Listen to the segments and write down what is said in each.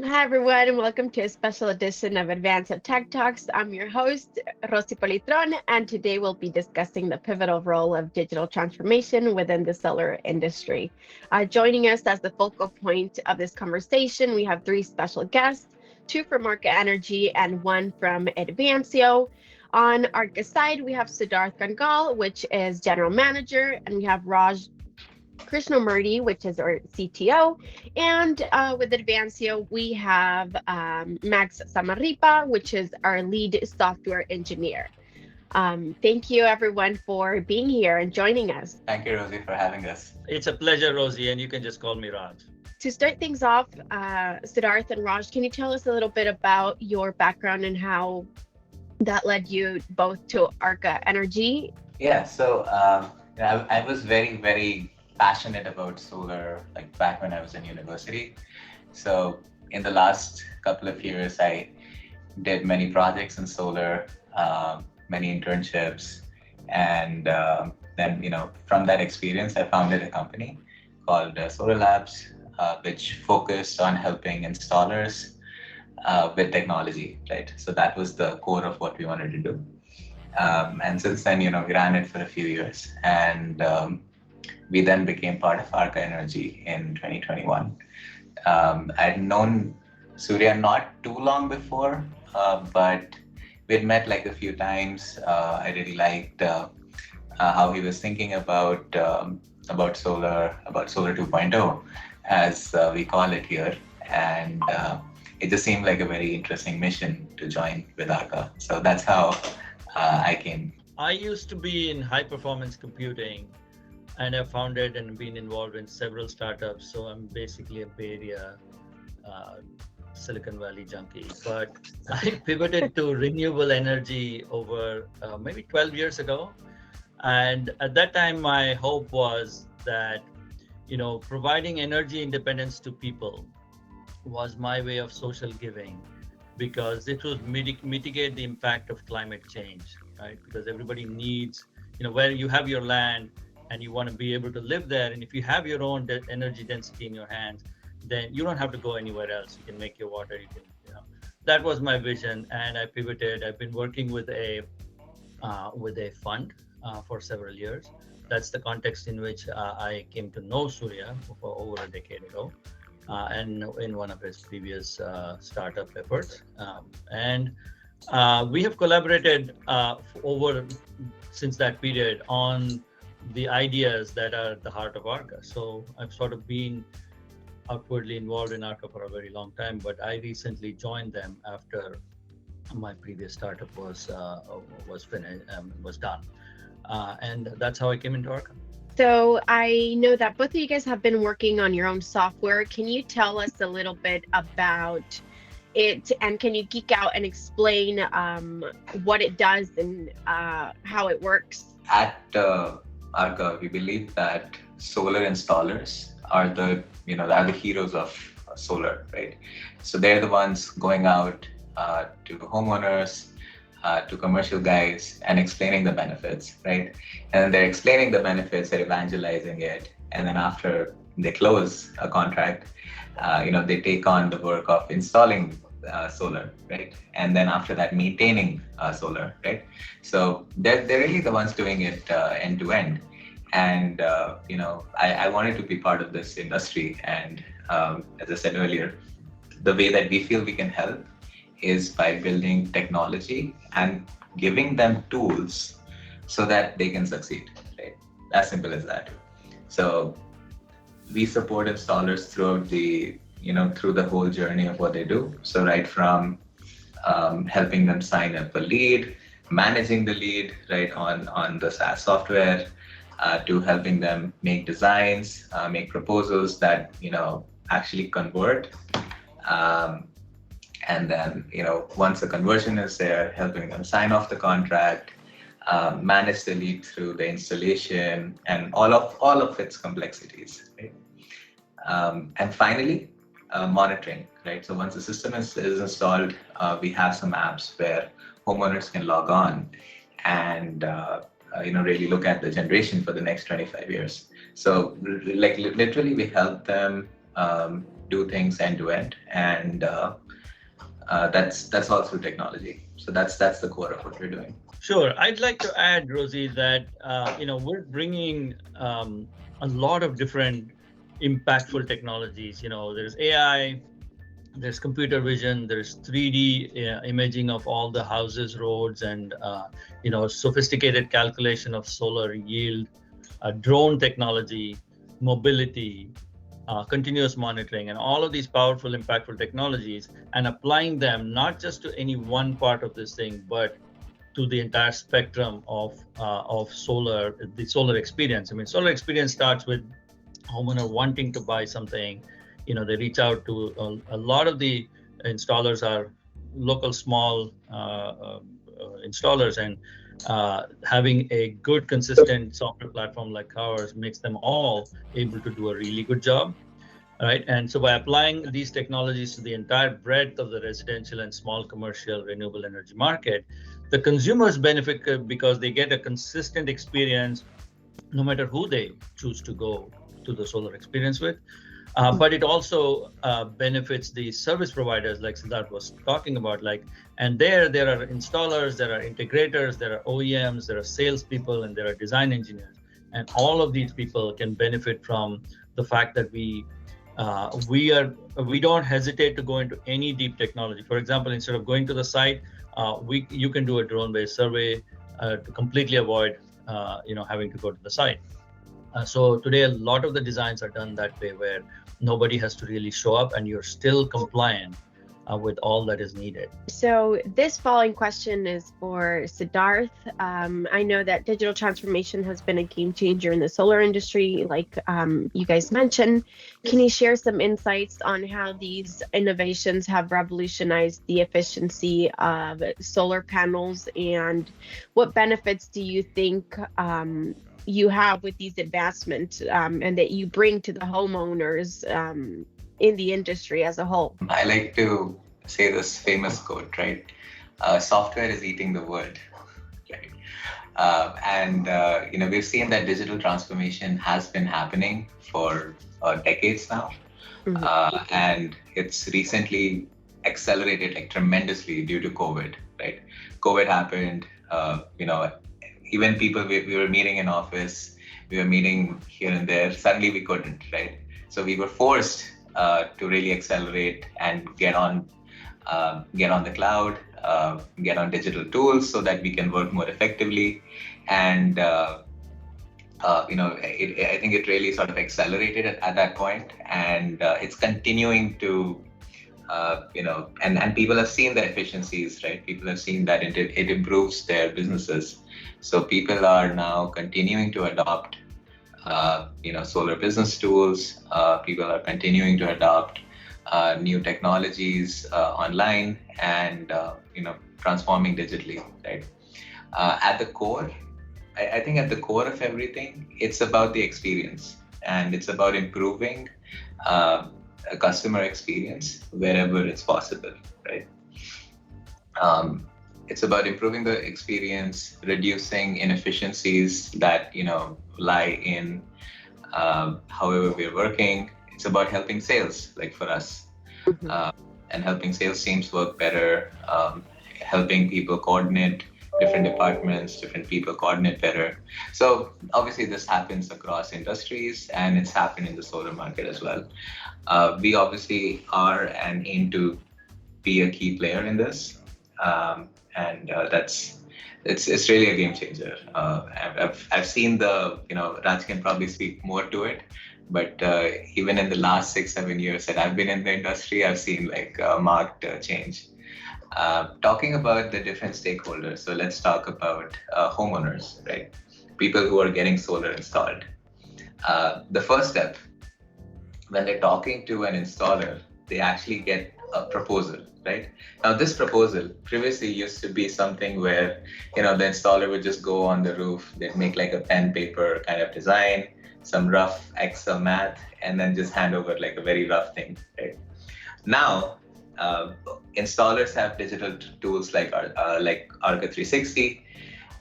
Hi, everyone, and welcome to a special edition of Advanced Tech Talks. I'm your host, Rosy Politron, and today we'll be discussing the pivotal role of digital transformation within the solar industry. Joining us as the focal point of this conversation, we have three special guests, two from Arka Energy and one from Advancio. On Arka's side, we have Siddharth Ganga, which is general manager, and we have Raj Krishnamurty, which is our CTO. And with Advancio, we have Max Zamarripa, which is our lead software engineer. Thank you, everyone, for being here and joining us. Thank you, Rosie, for having us. It's a pleasure, Rosie, and you can just call me Raj. To start things off, Siddharth and Raj, can you tell us a little bit about your background and how that led you both to Arka Energy? Yeah, so I was very passionate about solar like back when I was in university. So in the last couple of years, I did many projects in solar, many internships, and then from that experience, I founded a company called Solar Labs, which focused on helping installers with technology, right? So that was the core of what we wanted to do. And since then, we ran it for a few years, and we then became part of Arka Energy in 2021. I'd known Surya not too long before, but we'd met like a few times. I really liked how he was thinking about solar 2.0, as we call it here, and it just seemed like a very interesting mission to join with Arka. So that's how I came. I used to be in high performance computing, and I founded and been involved in several startups. So I'm basically a Bay Area, Silicon Valley junkie. But I pivoted to renewable energy over maybe 12 years ago. And at that time, my hope was that, providing energy independence to people was my way of social giving, because it would mitigate the impact of climate change, right? Because everybody needs, where you have your land, and you want to be able to live there. And if you have your own energy density in your hands, then you don't have to go anywhere else. You can make your water, that was my vision. And I pivoted. I've been working with a fund for several years. That's the context in which I came to know Surya for over a decade ago, and in one of his previous startup efforts. And we have collaborated since that period on the ideas that are at the heart of Arka. So I've sort of been outwardly involved in Arka for a very long time, but I recently joined them after my previous startup was finished, was done, and that's how I came into Arka. So I know that both of you guys have been working on your own software. Can you tell us a little bit about it, and can you geek out and explain what it does and how it works? At Arka, we believe that solar installers are the heroes of solar, right? So they're the ones going out to homeowners, to commercial guys, and explaining the benefits, right? And then they're explaining the benefits, they're evangelizing it, and then after they close a contract, they take on the work of installing solar, right? And then after that, maintaining solar, right? So they're really the ones doing it end to end. And I wanted to be part of this industry. And as I said earlier, the way that we feel we can help is by building technology and giving them tools so that they can succeed, right? As simple as that. So we support installers throughout through the whole journey of what they do. So right from helping them sign up a lead, managing the lead, right, on the SaaS software, to helping them make designs, make proposals that actually convert, and then once the conversion is there, helping them sign off the contract, manage the lead through the installation and all of its complexities, right? And finally, monitoring, right? So once the system is installed, we have some apps where homeowners can log on and really look at the generation for the next 25 years. So like literally we help them do things end to end, and that's all through technology. So that's the core of what we're doing. Sure. I'd like to add, Rosie, that we're bringing a lot of different impactful technologies. There's AI, there's computer vision, there's 3D imaging of all the houses, roads, and sophisticated calculation of solar yield, drone technology, mobility, continuous monitoring, and all of these powerful, impactful technologies, and applying them not just to any one part of this thing, but to the entire spectrum of solar, the solar experience. I mean, solar experience starts with homeowner wanting to buy something. They reach out to a lot of the installers are local small installers, and having a good, consistent software platform like ours makes them all able to do a really good job. Right. And so by applying these technologies to the entire breadth of the residential and small commercial renewable energy market, the consumers benefit because they get a consistent experience no matter who they choose to go to the solar experience with. But it also benefits the service providers, like Siddharth was talking about. And there are installers, there are integrators, there are OEMs, there are salespeople, and there are design engineers. And all of these people can benefit from the fact that we don't hesitate to go into any deep technology. For example, instead of going to the site, you can do a drone-based survey to completely avoid having to go to the site. So today, a lot of the designs are done that way, where nobody has to really show up, and you're still compliant with all that is needed. So this following question is for Siddharth. I know that digital transformation has been a game changer in the solar industry, like you guys mentioned. Can you share some insights on how these innovations have revolutionized the efficiency of solar panels, and what benefits do you think you have with these advancements and that you bring to the homeowners in the industry as a whole? I like to say this famous quote, right? Software is eating the world, right? We've seen that digital transformation has been happening for decades now, and it's recently accelerated tremendously due to COVID, right? COVID happened, even people we were meeting in office, we were meeting here and there, suddenly we couldn't, right? So we were forced to really accelerate and get on the cloud, get on digital tools so that we can work more effectively. And I think it really sort of accelerated at that point, and it's continuing to, and people have seen the efficiencies, right? People have seen that it improves their businesses. So people are now continuing to adopt solar business tools. People are continuing to adopt new technologies online and transforming digitally, right? At the core, I think at the core of everything, it's about the experience, and it's about improving a customer experience wherever it's possible, right? It's about improving the experience, reducing inefficiencies that lie in however we're working. It's about helping sales, like for us, and helping sales teams work better, helping people coordinate different departments, different people coordinate better. So obviously this happens across industries, and it's happened in the solar market as well. We obviously are and aim to be a key player in this, and it's really a game changer. I've seen Raj can probably speak more to it, but even in the last 6-7 years that I've been in the industry, I've seen a marked change. Talking about the different stakeholders, so let's talk about homeowners, right? People who are getting solar installed. The first step, when they're talking to an installer, they actually get a proposal, right? Now, this proposal previously used to be something where, the installer would just go on the roof, they'd make a pen paper kind of design, some rough Excel math, and then just hand over a very rough thing, right? Now, installers have digital tools like Arka 360,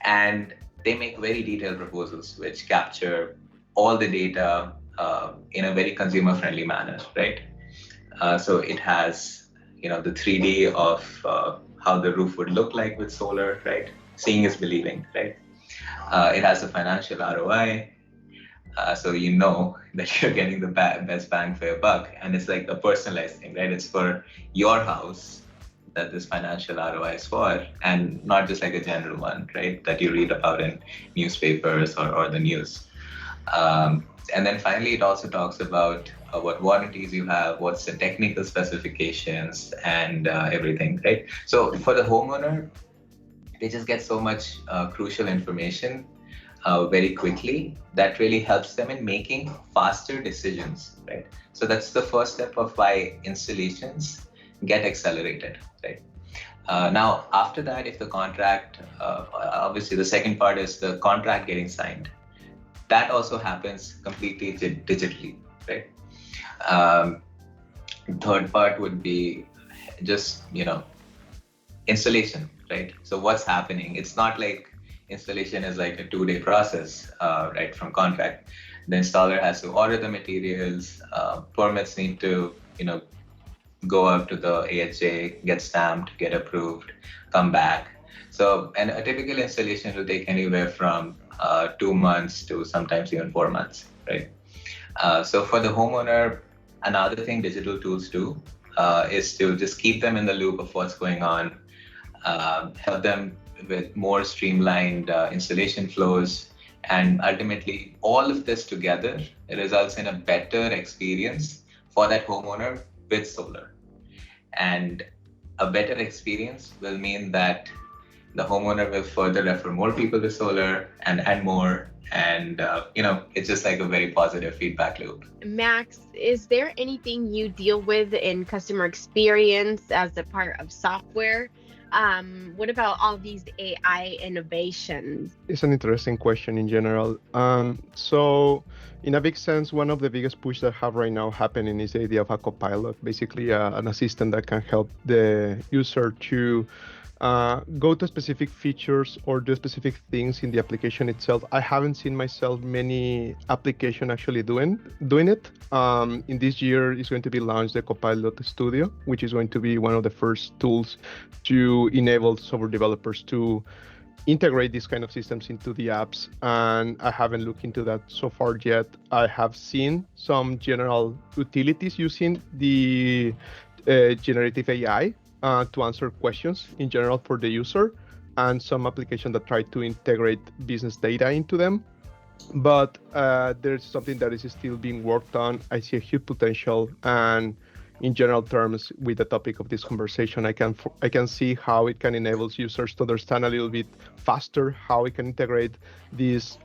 and they make very detailed proposals which capture all the data in a very consumer-friendly manner, right? So it has, the 3D of how the roof would look like with solar, right? Seeing is believing, right? It has a financial ROI. So you know that you're getting the best bang for your buck. And it's like a personalized thing, right? It's for your house that this financial ROI is for, and not just like a general one, right? That you read about in newspapers or the news. And then finally, it also talks about what warranties you have, what's the technical specifications, and everything, right? So for the homeowner, they just get so much crucial information very quickly that really helps them in making faster decisions, right? So that's the first step of why installations get accelerated, right? Now, after that, if the contract, obviously the second part is the contract getting signed. That also happens completely digitally, right? Third part would be just, installation, right? So what's happening? It's not like installation is like a 2-day process, right, from contract. The installer has to order the materials, permits need to, go up to the AHJ, get stamped, get approved, come back. So, and a typical installation will take anywhere from 2 months to sometimes even 4 months, right? So for the homeowner, another thing digital tools do is to just keep them in the loop of what's going on, help them with more streamlined installation flows, and ultimately all of this together results in a better experience for that homeowner with solar. And a better experience will mean that the homeowner will further refer more people to solar and more. And, it's just like a very positive feedback loop. Max, is there anything you deal with in customer experience as a part of software? What about all these AI innovations? It's an interesting question in general. So in a big sense, one of the biggest push that have right now happening is the idea of a copilot, basically an assistant that can help the user to go to specific features or do specific things in the application itself. I haven't seen myself many application actually doing it. In this year is going to be launched the Copilot Studio, which is going to be one of the first tools to enable software developers to integrate these kind of systems into the apps. And I haven't looked into that so far yet. I have seen some general utilities using the generative AI to answer questions in general for the user, and some applications that try to integrate business data into them. But there's something that is still being worked on. I see a huge potential, and in general terms, with the topic of this conversation, I can see how it can enable users to understand a little bit faster how we can integrate these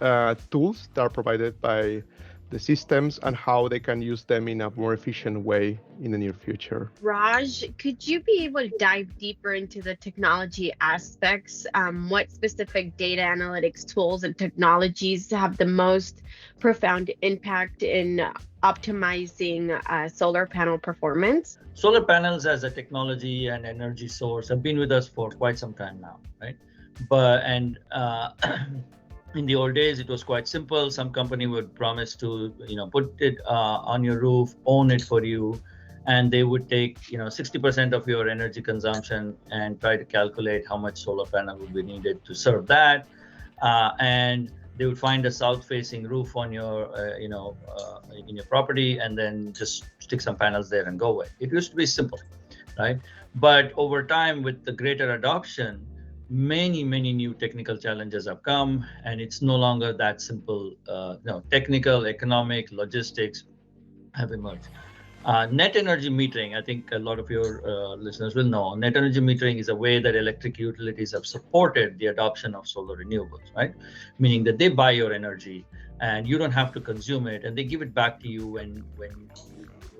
tools that are provided by the systems and how they can use them in a more efficient way in the near future. Raj, could you be able to dive deeper into the technology aspects? What specific data analytics tools and technologies have the most profound impact in optimizing solar panel performance? Solar panels as a technology and energy source have been with us for quite some time now, right? In the old days, it was quite simple. Some company would promise to, put it on your roof, own it for you, and they would take, 60% of your energy consumption and try to calculate how much solar panel would be needed to serve that. And they would find a south-facing roof on your, in your property, and then just stick some panels there and go away. It used to be simple, right? But over time, with the greater adoption, many new technical challenges have come, and it's no longer that simple. Technical, economic, logistics have emerged. Net energy metering, I think a lot of your listeners will know. Net energy metering is a way that electric utilities have supported the adoption of solar renewables, right? Meaning that they buy your energy and you don't have to consume it, and they give it back to you when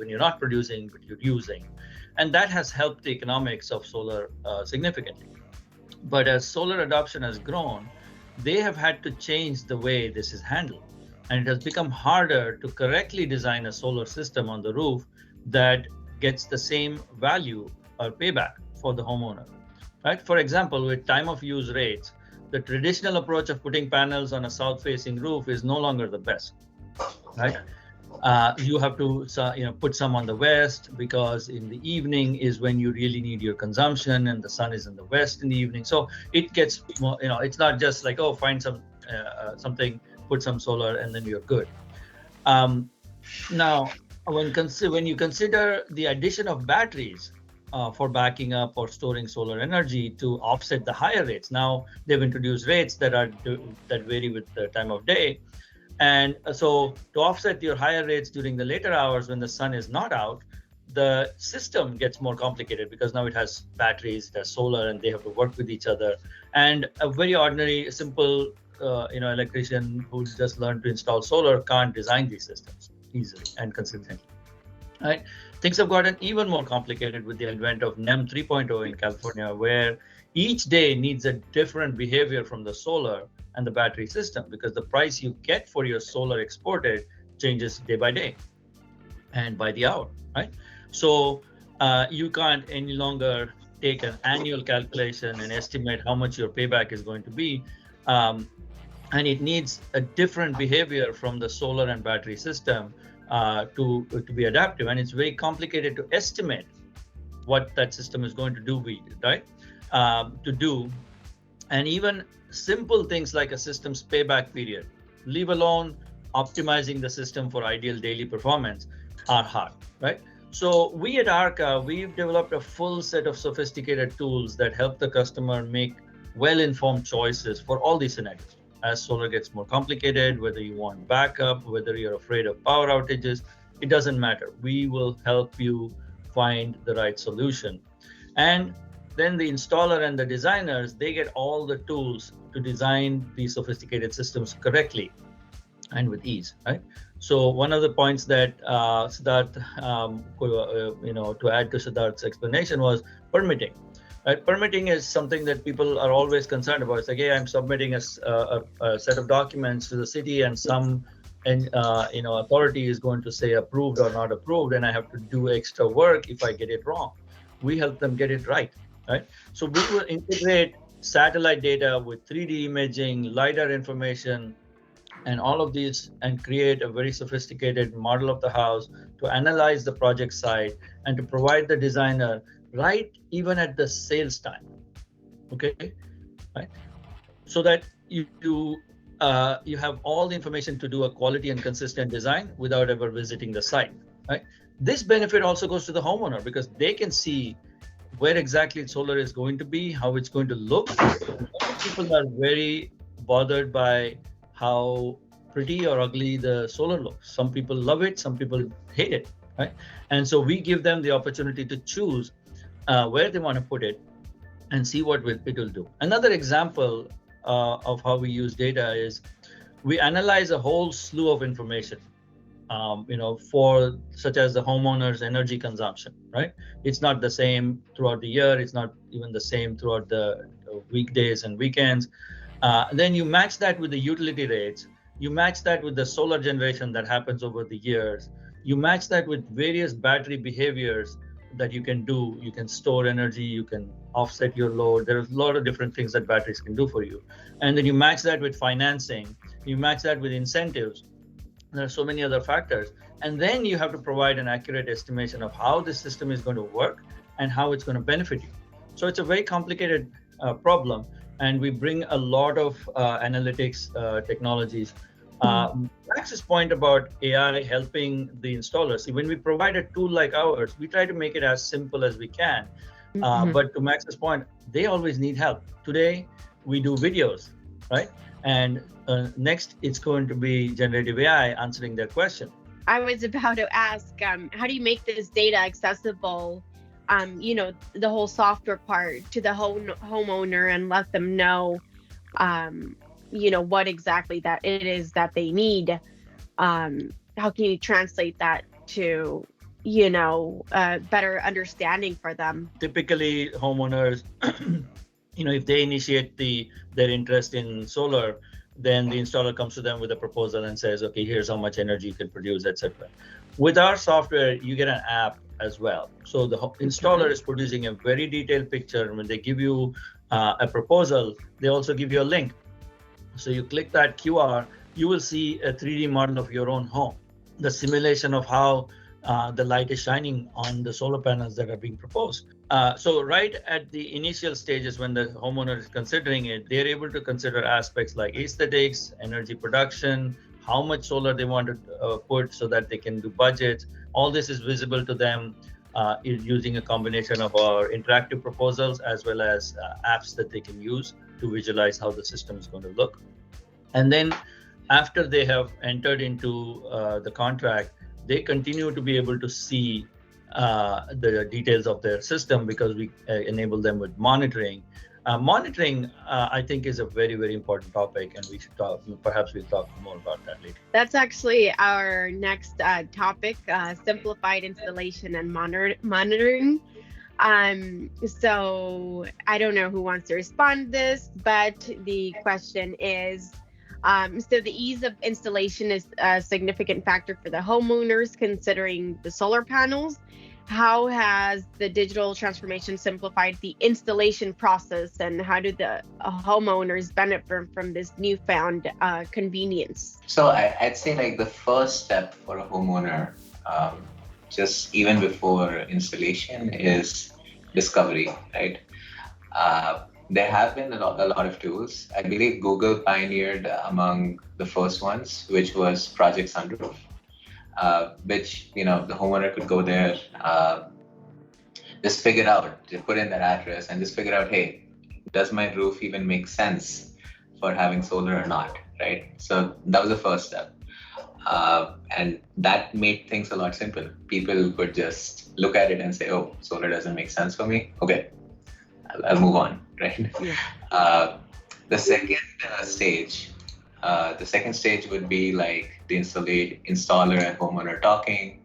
you're not producing but you're using. And that has helped the economics of solar significantly. But as solar adoption has grown, they have had to change the way this is handled. And it has become harder to correctly design a solar system on the roof that gets the same value or payback for the homeowner, right? For example, with time of use rates, the traditional approach of putting panels on a south-facing roof is no longer the best, right? You have to put some on the west, because in the evening is when you really need your consumption, and the sun is in the west in the evening. So it gets more, it's not just like, oh, find some something, put some solar, and then you're good. Now, when you consider the addition of batteries for backing up or storing solar energy to offset the higher rates, now they've introduced rates that vary with the time of day. And so to offset your higher rates during the later hours when the sun is not out, the system gets more complicated, because now it has batteries, it has solar, and they have to work with each other. And a very ordinary, simple, electrician who just learned to install solar can't design these systems easily and consistently. Right? Things have gotten even more complicated with the advent of NEM 3.0 in California, where each day needs a different behavior from the solar and the battery system, because the price you get for your solar exported changes day by day and by the hour, right? So you can't any longer take an annual calculation and estimate how much your payback is going to be. And it needs a different behavior from the solar and battery system to be adaptive. And it's very complicated to estimate what that system is going to do, right? And even simple things like a system's payback period, leave alone optimizing the system for ideal daily performance, are hard, right? So we at Arka, we've developed a full set of sophisticated tools that help the customer make well-informed choices for all these scenarios. As solar gets more complicated, whether you want backup, whether you're afraid of power outages, it doesn't matter. We will help you find the right solution. And then the installer and the designers, they get all the tools to design these sophisticated systems correctly and with ease, right? So one of the points that Siddharth, to add to Siddharth's explanation, was permitting. Right? Permitting is something that people are always concerned about. It's like, hey, I'm submitting a set of documents to the city, and some authority is going to say approved or not approved, and I have to do extra work if I get it wrong. We help them get it right. Right? So we will integrate satellite data with 3D imaging, LiDAR information, and all of these, and create a very sophisticated model of the house to analyze the project site and to provide the designer right even at the sales time. Okay, right? So that you have all the information to do a quality and consistent design without ever visiting the site. Right? This benefit also goes to the homeowner, because they can see where exactly solar is going to be, how it's going to look. People are very bothered by how pretty or ugly the solar looks. Some people love it, some people hate it, right? And so we give them the opportunity to choose where they want to put it and see what it will do. Another example of how we use data is we analyze a whole slew of information, for such as the homeowner's energy consumption, right? It's not the same throughout the year. It's not even the same throughout the weekdays and weekends. Then you match that with the utility rates. You match that with the solar generation that happens over the years. You match that with various battery behaviors that you can do. You can store energy, you can offset your load. There's a lot of different things that batteries can do for you. And then you match that with financing. You match that with incentives. There are so many other factors. And then you have to provide an accurate estimation of how the system is going to work and how it's going to benefit you. So it's a very complicated problem. And we bring a lot of analytics technologies. Max's point about AI helping the installers. See, when we provide a tool like ours, we try to make it as simple as we can. But to Max's point, they always need help. Today, we do videos, right? And next, it's going to be generative AI answering their question. I was about to ask, how do you make this data accessible, the whole software part to the homeowner, and let them know, what exactly that it is that they need? How can you translate that to, better understanding for them? Typically, homeowners, if they initiate their interest in solar, then the installer comes to them with a proposal and says, okay, here's how much energy you can produce, etc. With our software, you get an app as well. So the installer is producing a very detailed picture. And when they give you a proposal, they also give you a link. So you click that QR, you will see a 3D model of your own home. the simulation of how the light is shining on the solar panels that are being proposed. So right at the initial stages when the homeowner is considering it, they're able to consider aspects like aesthetics, energy production, how much solar they want to put so that they can do budgets. All this is visible to them using a combination of our interactive proposals as well as apps that they can use to visualize how the system is going to look. And then after they have entered into the contract, they continue to be able to see the details of their system because we enable them with monitoring. Monitoring, I think, is a very, very important topic, and we should talk. Perhaps we'll talk more about that later. That's actually our next topic: simplified installation and monitoring. So I don't know who wants to respond to this, but the question is. So the ease of installation is a significant factor for the homeowners considering the solar panels. How has the digital transformation simplified the installation process, and how do the homeowners benefit from this newfound convenience? So I'd say like the first step for a homeowner, just even before installation, is discovery, right? There have been a lot of tools. I believe Google pioneered among the first ones, which was Project Sunroof, which the homeowner could go there, just figure out, just put in their address, and just figure out, hey, does my roof even make sense for having solar or not, right? So that was the first step, and that made things a lot simpler. People could just look at it and say, oh, solar doesn't make sense for me. Okay, I'll move on, right? Yeah. The second stage would be like the installer and homeowner talking,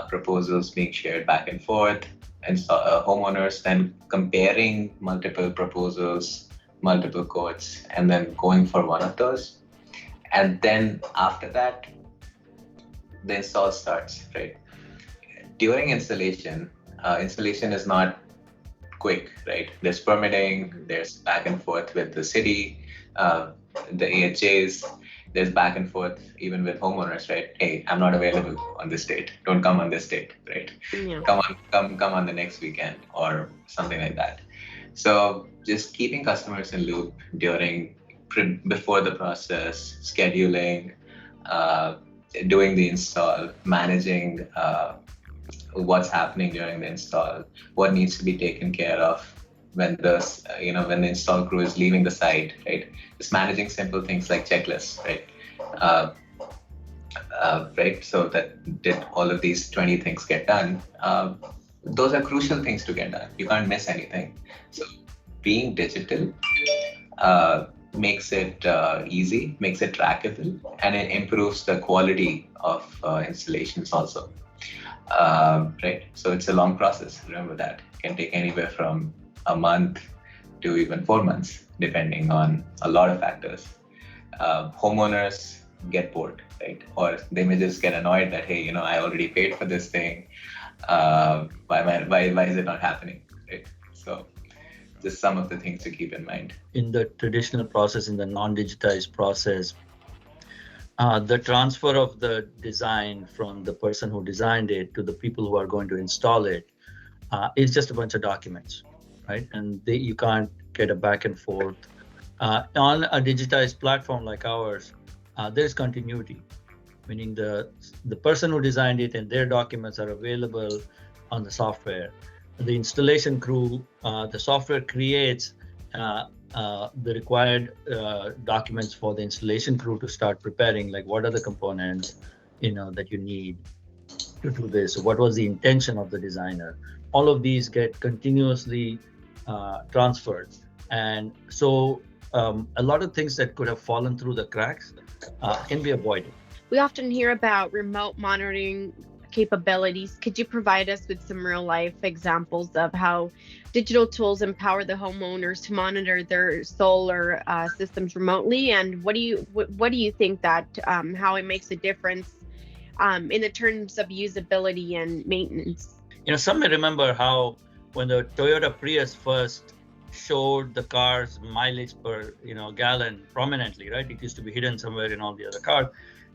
proposals being shared back and forth, and homeowners then comparing multiple proposals, multiple quotes, and then going for one of those. And then after that, the install starts, right? During installation is not quick, right? There's permitting, there's back and forth with the city, the AHJs, there's back and forth even with homeowners, right? Hey, I'm not available on this date. Don't come on this date, right? Yeah. Come on the next weekend or something like that. So just keeping customers in loop before the process, scheduling, doing the install, managing what's happening during the install, what needs to be taken care of when the install crew is leaving the site, right? Just managing simple things like checklists, right? Right. So that did all of these 20 things get done? Those are crucial things to get done. You can't miss anything. So being digital makes it easy, makes it trackable, and it improves the quality of installations also. Right. So it's a long process. Remember that. It can take anywhere from a month to even 4 months, depending on a lot of factors. Homeowners get bored, right? Or they may just get annoyed that, hey, I already paid for this thing. Why is it not happening, right? So just some of the things to keep in mind. In the traditional process, in the non-digitized process, the transfer of the design from the person who designed it to the people who are going to install it is just a bunch of documents, right? And you can't get a back and forth. On a digitized platform like ours, there's continuity, meaning the person who designed it and their documents are available on the software. The installation crew, the software creates the required documents for the installation crew to start preparing, like what are the components that you need to do this, what was the intention of the designer. All of these get continuously transferred, and so a lot of things that could have fallen through the cracks can be avoided. We often hear about remote monitoring capabilities. Could you provide us with some real life examples of how digital tools empower the homeowners to monitor their solar systems remotely? And what do you think that how it makes a difference in the terms of usability and maintenance? Some may remember how when the Toyota Prius first showed the car's mileage per gallon prominently, right? It used to be hidden somewhere in all the other cars.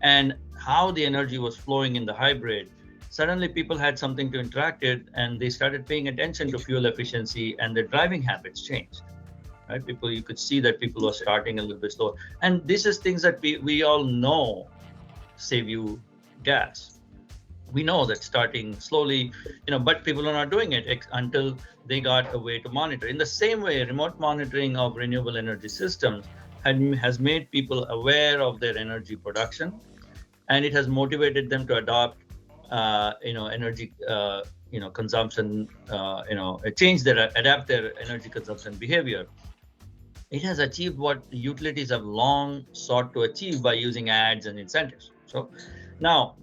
and how the energy was flowing in the hybrid, suddenly people had something to interact with, and they started paying attention to fuel efficiency, and their driving habits changed. Right? People, you could see that people were starting a little bit slower, and this is things that we all know save you gas. We know that starting slowly, but people are not doing it until they got a way to monitor. In the same way, remote monitoring of renewable energy systems has made people aware of their energy production, and it has motivated them to adopt, energy, consumption, adapt their energy consumption behavior. It has achieved what utilities have long sought to achieve by using ads and incentives. So now,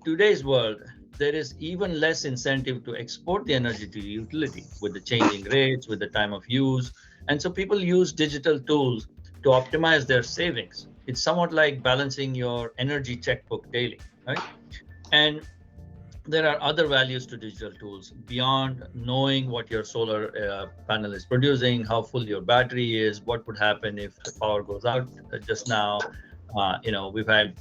today's world, there is even less incentive to export the energy to utility with the changing rates, with the time of use. And so people use digital tools to optimize their savings. It's somewhat like balancing your energy checkbook daily, right? And there are other values to digital tools beyond knowing what your solar panel is producing, how full your battery is, what would happen if the power goes out just now. We've had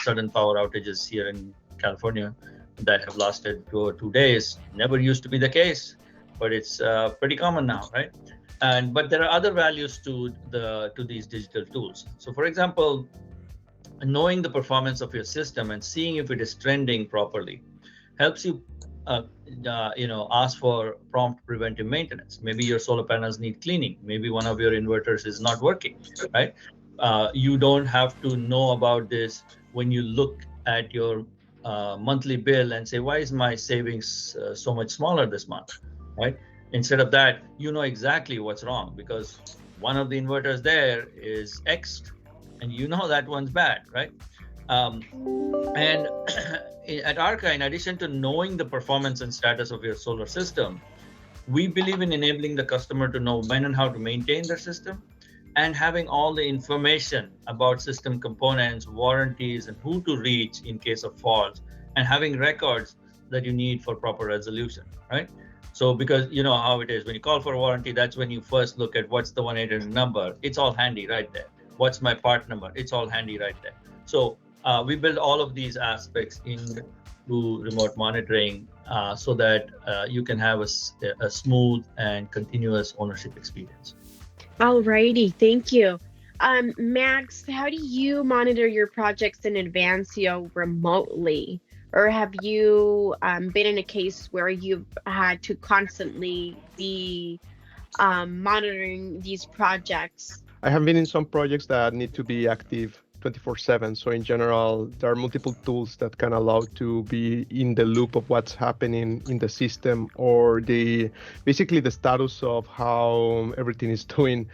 sudden power outages here in California that have lasted 2 days. Never used to be the case, but it's pretty common now, right? But there are other values to these digital tools. So, for example, knowing the performance of your system and seeing if it is trending properly helps you ask for prompt preventive maintenance. Maybe your solar panels need cleaning. Maybe one of your inverters is not working, right? You don't have to know about this when you look at your monthly bill and say, why is my savings so much smaller this month, right? Instead of that, you know exactly what's wrong because one of the inverters there is X, and you know that one's bad, right? And at Arka, in addition to knowing the performance and status of your solar system, we believe in enabling the customer to know when and how to maintain their system, and having all the information about system components, warranties, and who to reach in case of faults, and having records that you need for proper resolution, right? So because you know how it is, when you call for a warranty, that's when you first look at what's the 1-800 number. It's all handy right there. What's my part number? It's all handy right there. So we build all of these aspects into remote monitoring so that you can have a smooth and continuous ownership experience. Alrighty, thank you. Max, how do you monitor your projects in advance, remotely? Or have you been in a case where you've had to constantly be monitoring these projects? I have been in some projects that need to be active 24/7. So in general, there are multiple tools that can allow to be in the loop of what's happening in the system or basically the status of how everything is doing.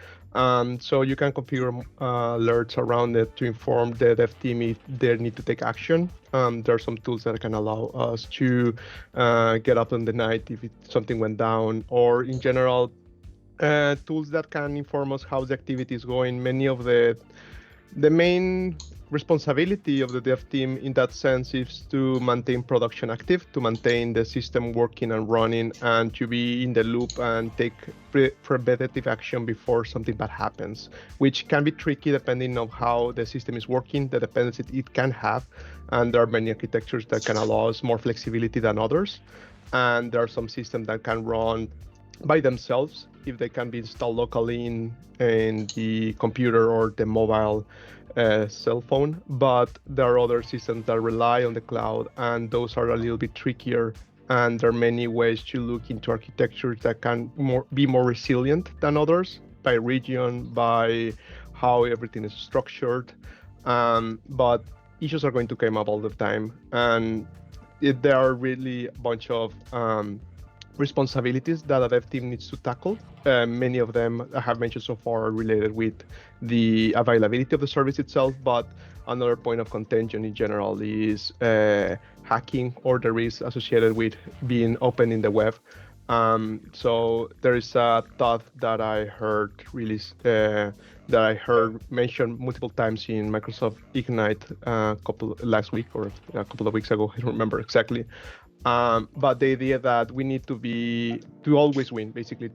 So you can configure alerts around it to inform the dev team if they need to take action. There are some tools that can allow us to get up in the night if something went down, or in general, tools that can inform us how the activity is going. Many of the main responsibility of the dev team in that sense is to maintain production active, to maintain the system working and running, and to be in the loop and take preventative action before something bad happens, which can be tricky depending on how the system is working, the dependency it can have. And there are many architectures that can allow us more flexibility than others. And there are some systems that can run by themselves if they can be installed locally in the computer or the mobile cell phone. But there are other systems that rely on the cloud, and those are a little bit trickier. And there are many ways to look into architectures that can be more resilient than others, by region, by how everything is structured. But issues are going to come up all the time, and there are really a bunch of responsibilities that a dev team needs to tackle. Many of them I have mentioned so far are related with the availability of the service itself, but another point of contention in general is hacking or the risk associated with being open in the web. So there is a thought that I heard mentioned multiple times in Microsoft Ignite last week or a couple of weeks ago. I don't remember exactly. But the idea that we need to always win, basically,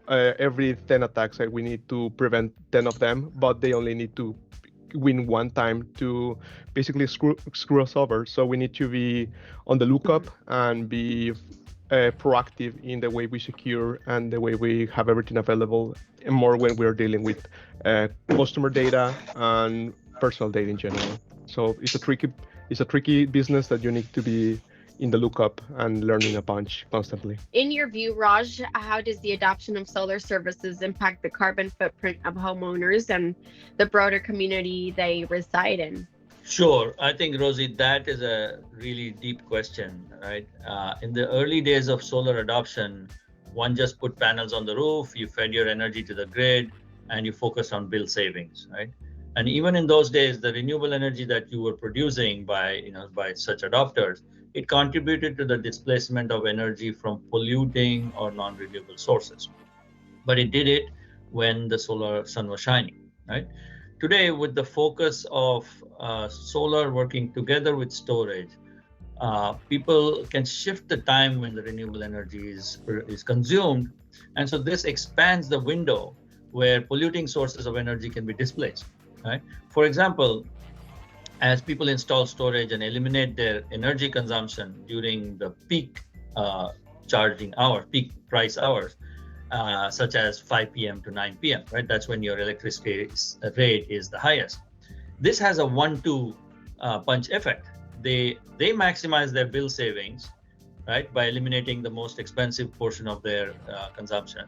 every 10 attacks, we need to prevent 10 of them, but they only need to win one time to basically screw us over. So we need to be on the lookup and be proactive in the way we secure and the way we have everything available, and more when we're dealing with customer data and personal data in general. So it's a tricky business that you need to be in the lookup and learning a bunch constantly. In your view, Raj, how does the adoption of solar services impact the carbon footprint of homeowners and the broader community they reside in? Sure. I think, Rosie, that is a really deep question, right? In the early days of solar adoption, one just put panels on the roof, you fed your energy to the grid, and you focused on bill savings, right? And even in those days, the renewable energy that you were producing by such adopters, it contributed to the displacement of energy from polluting or non-renewable sources. But it did it when the solar sun was shining, right? Today, with the focus of solar working together with storage, people can shift the time when the renewable energy is consumed. And so this expands the window where polluting sources of energy can be displaced, right? For example, as people install storage and eliminate their energy consumption during the peak charging hour, peak price hours, such as 5 p.m. to 9 p.m., right? That's when your electricity rate is the highest. This has a 1-2 punch effect. They maximize their bill savings, right, by eliminating the most expensive portion of their consumption,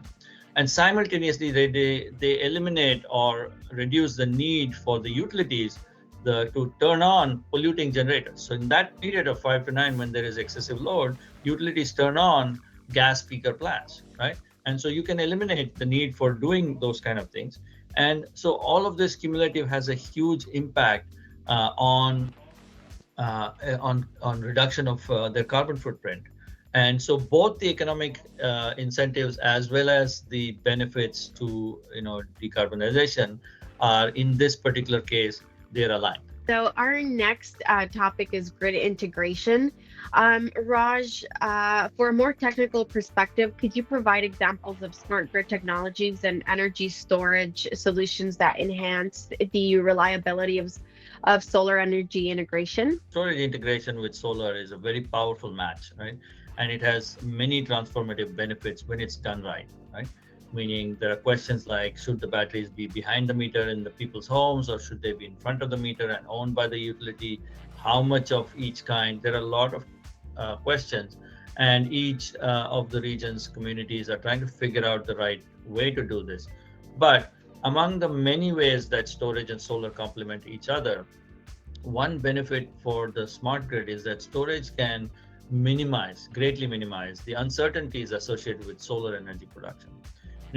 and simultaneously they eliminate or reduce the need for the utilities to turn on polluting generators. So in that period of 5 to 9, when there is excessive load, utilities turn on gas peaker plants, right? And so you can eliminate the need for doing those kind of things. And so all of this cumulative has a huge impact on reduction of their carbon footprint. And so both the economic incentives as well as the benefits to decarbonization are, in this particular case, they're aligned. So our next topic is grid integration. Raj, for a more technical perspective, could you provide examples of smart grid technologies and energy storage solutions that enhance the reliability of solar energy integration? Storage integration with solar is a very powerful match, right? And it has many transformative benefits when it's done right? Meaning there are questions like, should the batteries be behind the meter in the people's homes, or should they be in front of the meter and owned by the utility? How much of each kind? There are a lot of questions, and each of the region's communities are trying to figure out the right way to do this. But among the many ways that storage and solar complement each other, one benefit for the smart grid is that storage can greatly minimize the uncertainties associated with solar energy production.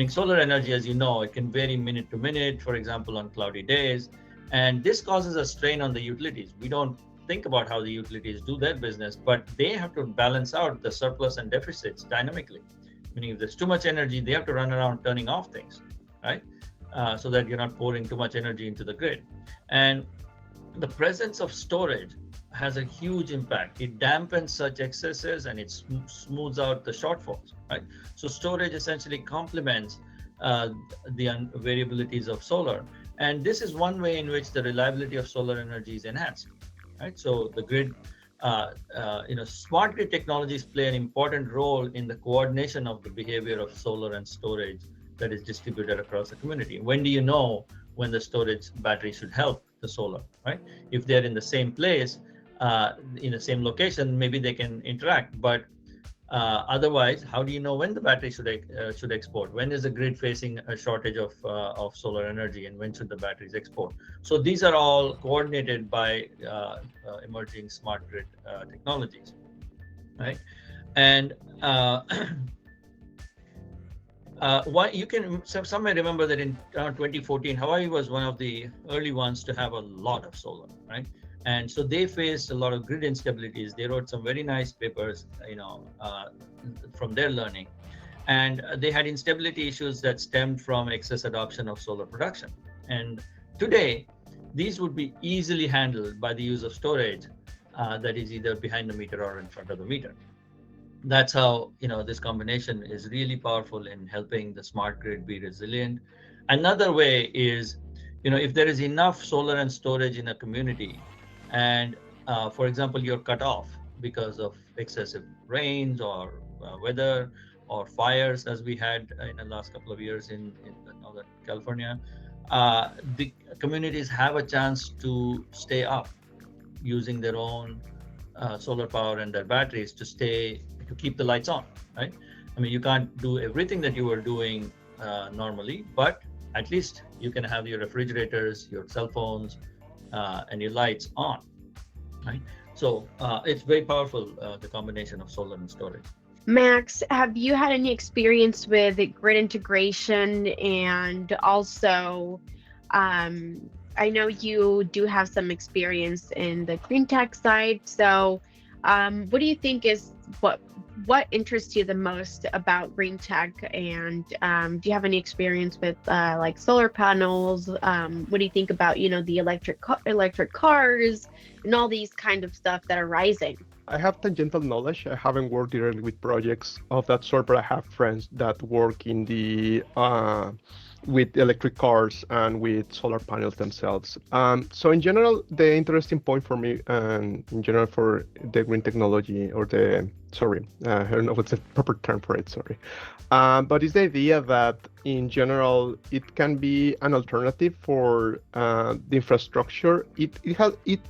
Solar energy, as you know, it can vary minute to minute, for example, on cloudy days. And this causes a strain on the utilities. We don't think about how the utilities do their business, but they have to balance out the surplus and deficits dynamically. Meaning if there's too much energy, they have to run around turning off things, right? So that you're not pouring too much energy into the grid. And the presence of storage has a huge impact. It dampens such excesses and it smooths out the shortfalls, right? So storage essentially complements the variabilities of solar. And this is one way in which the reliability of solar energy is enhanced, right? So the grid, smart grid technologies play an important role in the coordination of the behavior of solar and storage that is distributed across the community. When do you know when the storage battery should help the solar, right? If they're in the same place, in the same location, maybe they can interact. But otherwise, how do you know when the battery should export? When is the grid facing a shortage of solar energy, and when should the batteries export? So these are all coordinated by emerging smart grid technologies, right? And some may remember that in 2014, Hawaii was one of the early ones to have a lot of solar, right? And so they faced a lot of grid instabilities. They wrote some very nice papers, from their learning. And they had instability issues that stemmed from excess adoption of solar production. And today, these would be easily handled by the use of storage that is either behind the meter or in front of the meter. That's how, this combination is really powerful in helping the smart grid be resilient. Another way is, if there is enough solar and storage in a community, and for example, you're cut off because of excessive rains or weather or fires, as we had in the last couple of years in Northern California, the communities have a chance to stay up using their own solar power and their batteries to keep the lights on, right? I mean, you can't do everything that you were doing normally, but at least you can have your refrigerators, your cell phones, and your lights on, right? So it's very powerful, the combination of solar and storage. Max, have you had any experience with grid integration? And also, I know you do have some experience in the green tech side. So, what do you think is what interests you the most about green tech? And do you have any experience with like solar panels? What do you think about the electric cars and all these kind of stuff that are rising? I have tangential knowledge. I haven't worked directly with projects of that sort, but I have friends that work in the with electric cars and with solar panels themselves. So in general, the interesting point for me, and in general for the green technology or I don't know what's the proper term for it. Sorry, but it's the idea that in general it can be an alternative for the infrastructure. It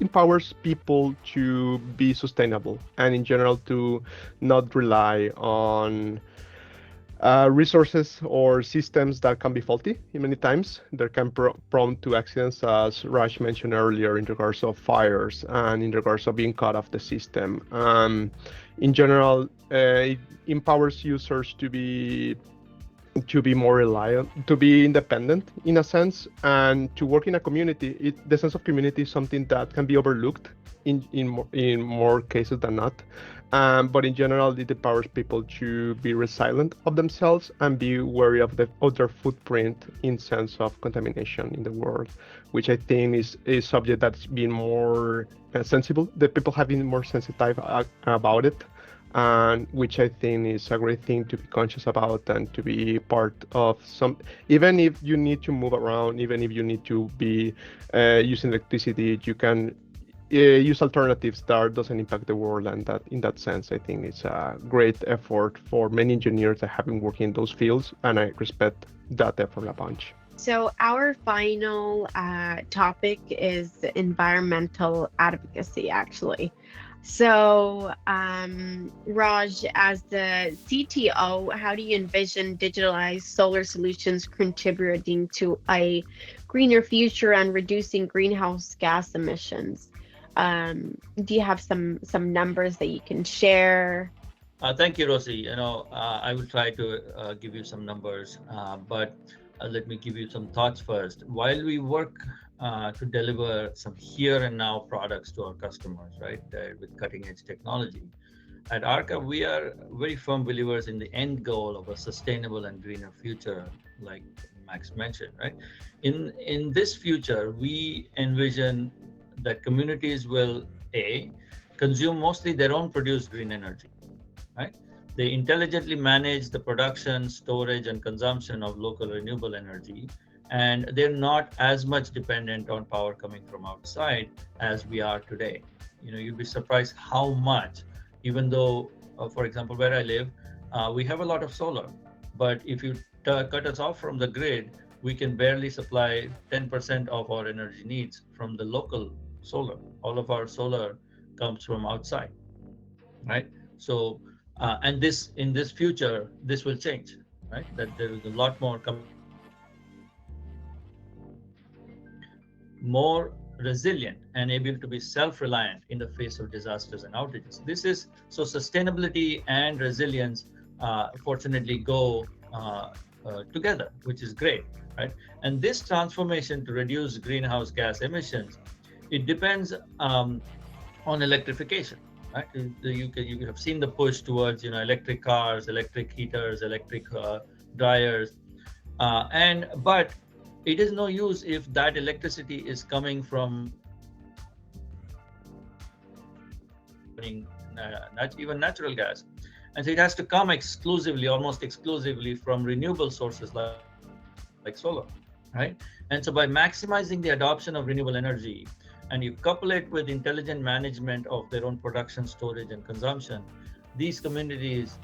empowers people to be sustainable and in general to not rely on resources or systems that can be faulty many times. They can prone to accidents, as Raj mentioned earlier, in regards of fires and in regards of being cut off the system. In general, it empowers users to be more reliant, to be independent in a sense, and to work in a community. The sense of community is something that can be overlooked in more cases than not. But in general, it empowers people to be resilient of themselves and be wary of their footprint in sense of contamination in the world, which I think is a subject that's been more sensible. The people have been more sensitive about it, and which I think is a great thing to be conscious about and to be part of some. Even if you need to move around, even if you need to be using electricity, you can use alternatives that doesn't impact the world, and that in that sense I think it's a great effort for many engineers that have been working in those fields, and I respect that effort a bunch. So our final topic is environmental advocacy, actually. So Raj, as the CTO, how do you envision digitalized solar solutions contributing to a greener future and reducing greenhouse gas emissions? Do you have some numbers that you can share? Thank you, Rosie. I will try to give you some numbers, but let me give you some thoughts first. While we work to deliver some here and now products to our customers, right, with cutting edge technology, at Arka, we are very firm believers in the end goal of a sustainable and greener future, like Max mentioned, right? In this future, we envision that communities will consume mostly their own produced green energy, right? They intelligently manage the production, storage, and consumption of local renewable energy, and they're not as much dependent on power coming from outside as we are today. You'd be surprised how much, even though, for example, where I live, we have a lot of solar, but if you cut us off from the grid, we can barely supply 10% of our energy needs from the local solar. All of our solar comes from outside, right? So, and in this future, this will change, right? That there is a lot more resilient and able to be self-reliant in the face of disasters and outages. So sustainability and resilience, fortunately, go together, which is great, right? And this transformation to reduce greenhouse gas emissions, it depends on electrification, right? You have seen the push towards electric cars, electric heaters, electric dryers, but it is no use if that electricity is coming from even natural gas, and so it has to come almost exclusively from renewable sources like solar, right? And so by maximizing the adoption of renewable energy, and you couple it with intelligent management of their own production, storage, and consumption, these communities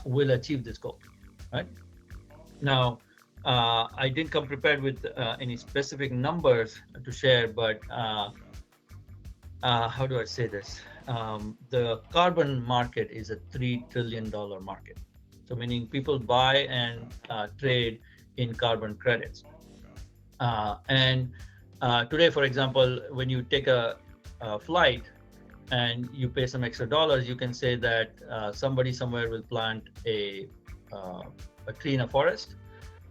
will achieve this goal, right? Now, I didn't come prepared with any specific numbers to share, but how do I say this? The carbon market is a $3 trillion market. So meaning people buy and trade in carbon credits. And today, for example, when you take a flight and you pay some extra dollars, you can say that somebody somewhere will plant a tree in a forest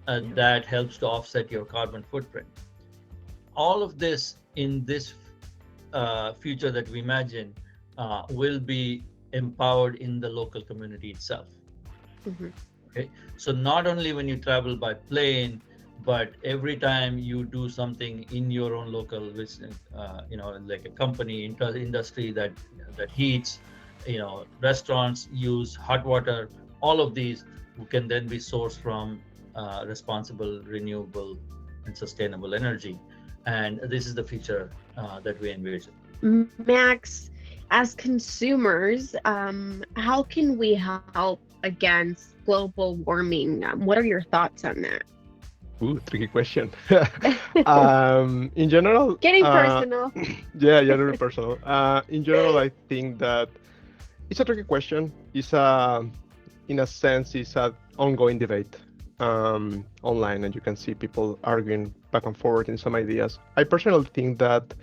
that helps to offset your carbon footprint. All of this in this future that we imagine will be empowered in the local community itself. Mm-hmm. Okay, so not only when you travel by plane, but every time you do something in your own local, like a company, industry that heats, restaurants use hot water. All of these can then be sourced from responsible, renewable, and sustainable energy. And this is the future that we envision. Max, as consumers, how can we help against global warming? What are your thoughts on that? Ooh, tricky question. In general, Getting personal. Yeah, really personal. In general, I think that it's a tricky question. It's in a sense, it's an ongoing debate online, and you can see people arguing back and forth in some ideas. I personally think that,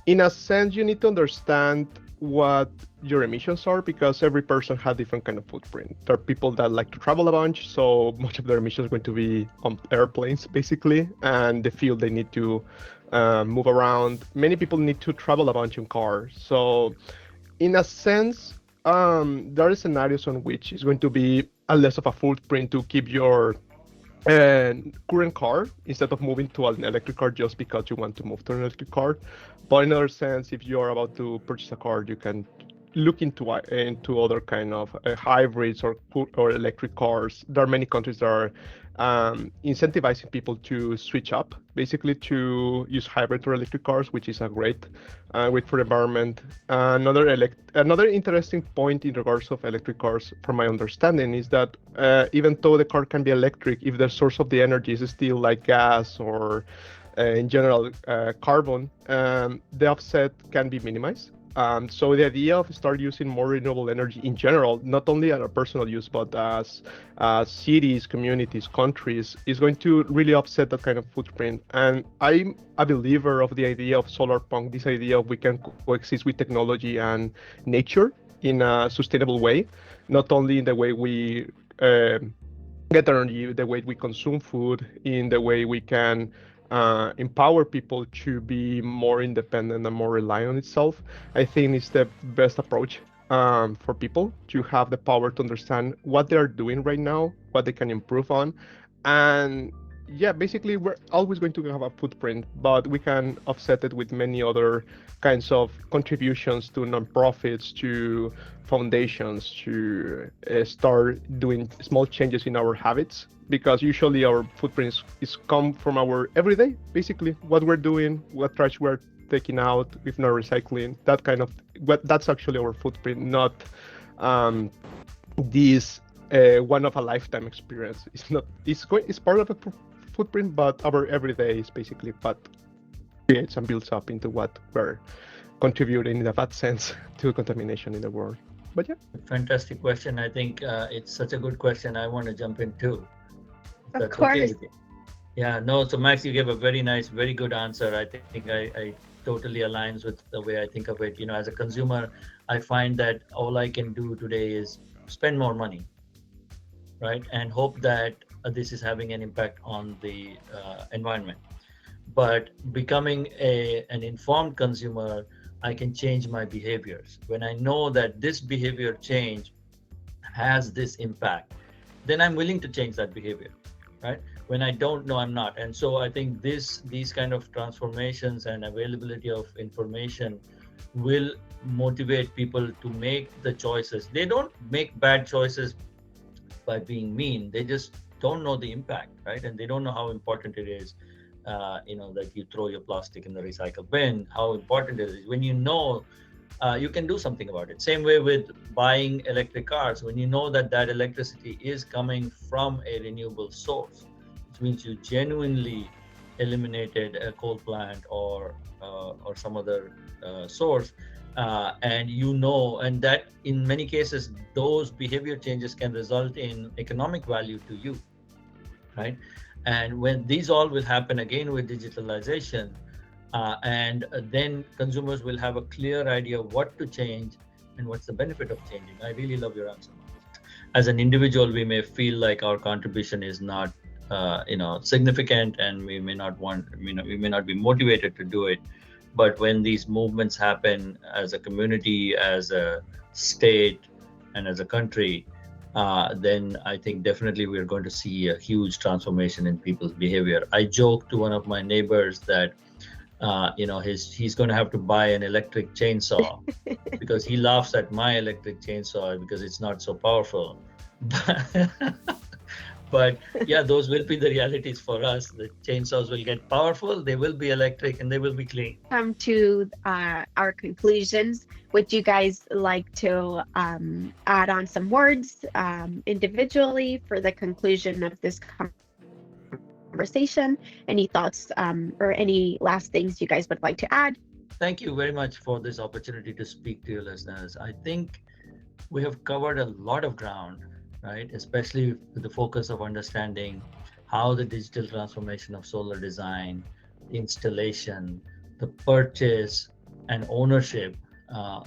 in a sense, you need to understand what your emissions are, because every person has different kind of footprint. There are people that like to travel a bunch, so much of their emissions are going to be on airplanes, basically, and the fuel they need to move around. Many people need to travel a bunch in cars. So, in a sense, there are scenarios on which it's going to be a less of a footprint to keep your current car instead of moving to an electric car just because you want to move to an electric car. But in other sense, if you're about to purchase a car, you can look into other kind of hybrids or electric cars. There are many countries that are incentivizing people to switch up, basically to use hybrid or electric cars, which is a great for the environment. Another interesting point in regards of electric cars, from my understanding, is that even though the car can be electric, if the source of the energy is still like gas or in general carbon, the offset can be minimized. So the idea of start using more renewable energy in general, not only at a personal use, but as cities, communities, countries, is going to really offset that kind of footprint. And I'm a believer of the idea of solar punk, this idea of we can coexist with technology and nature in a sustainable way, not only in the way we get energy, the way we consume food, in the way we can empower people to be more independent and more reliant on itself. I think it's the best approach for people to have the power to understand what they're doing right now, what they can improve on. And yeah, basically we're always going to have a footprint, but we can offset it with many other kinds of contributions to nonprofits, to foundations, to start doing small changes in our habits, because usually our footprints is come from our everyday, basically what we're doing, what trash we're taking out, if not recycling, that kind of, that's actually our footprint, not this one of a lifetime experience. It's not, it's part of a footprint, but our everyday is basically what creates and builds up into what we're contributing in a bad sense to contamination in the world. But yeah. Fantastic question. I think it's such a good question. I want to jump in too. Of course. Okay. Yeah, no, so Max, you gave a very nice, very good answer. I think I totally aligns with the way I think of it. As a consumer, I find that all I can do today is spend more money, right? And hope that this is having an impact on the environment. But becoming an informed consumer, I can change my behaviors. When I know that this behavior change has this impact, then I'm willing to change that behavior, right? When I don't know, I'm not. And so I think these kind of transformations and availability of information will motivate people to make the choices. They don't make bad choices by being mean. They just don't know the impact, right? And they don't know how important it is, that you throw your plastic in the recycle bin, how important it is. When you know, you can do something about it. Same way with buying electric cars. When you know that that electricity is coming from a renewable source, which means you genuinely eliminated a coal plant or some other source, and that in many cases those behavior changes can result in economic value to you, right? And when these all will happen again with digitalization, and then consumers will have a clear idea of what to change and what's the benefit of changing. I really love your answer. As an individual, we may feel like our contribution is not significant, and we may not be motivated to do it. But when these movements happen as a community, as a state, and as a country, then I think definitely we're going to see a huge transformation in people's behavior. I joked to one of my neighbors that he's going to have to buy an electric chainsaw because he laughs at my electric chainsaw because it's not so powerful. But yeah, those will be the realities for us. The chainsaws will get powerful, they will be electric, and they will be clean. Come to our conclusions. Would you guys like to add on some words individually for the conclusion of this conversation? Any thoughts or any last things you guys would like to add? Thank you very much for this opportunity to speak to your listeners. I think we have covered a lot of ground, right? Especially with the focus of understanding how the digital transformation of solar design, the installation, the purchase and ownership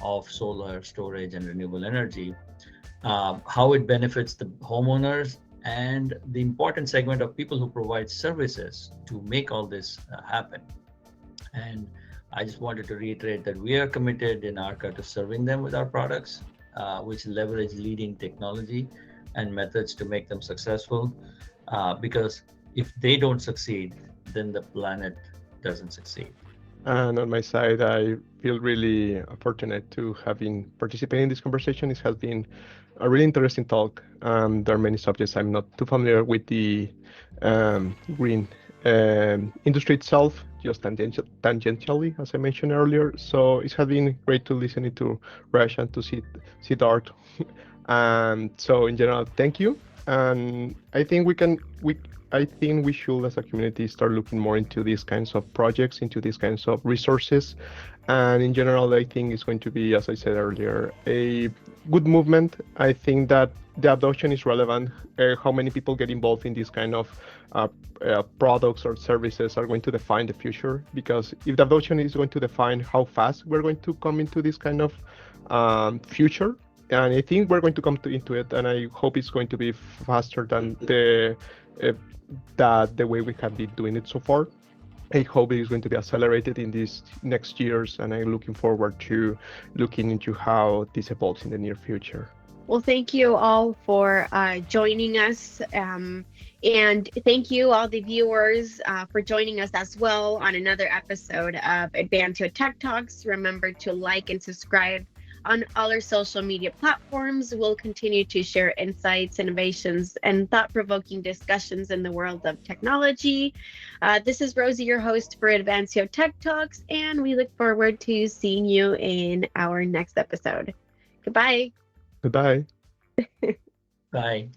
of solar storage and renewable energy, how it benefits the homeowners and the important segment of people who provide services to make all this happen. And I just wanted to reiterate that we are committed in Arka to serving them with our products, which leverage leading technology and methods to make them successful, because if they don't succeed, then the planet doesn't succeed. And on my side, I feel really fortunate to have been participating in this conversation. It has been a really interesting talk. There are many subjects I'm not too familiar with the green industry itself, just tangentially, as I mentioned earlier. So it has been great to listen to Raj and to Siddharth. And so in general, thank you. And I think we should, as a community, start looking more into these kinds of projects, into these kinds of resources. And in general, I think it's going to be, as I said earlier, a good movement. I think that the adoption is relevant. How many people get involved in this kind of products or services are going to define the future. Because if the adoption is going to define how fast we're going to come into this kind of future, and I think we're going to come into it, and I hope it's going to be faster than the way we have been doing it so far. I hope it is going to be accelerated in these next years, and I'm looking forward to looking into how this evolves in the near future. Well, thank you all for joining us. And thank you, all the viewers, for joining us as well on another episode of Advance Your Tech Talks. Remember to like and subscribe on all our social media platforms. We'll continue to share insights, innovations, and thought-provoking discussions in the world of technology. This is Rosie, your host for Advancio Tech Talks, and we look forward to seeing you in our next episode. Goodbye. Goodbye. Bye.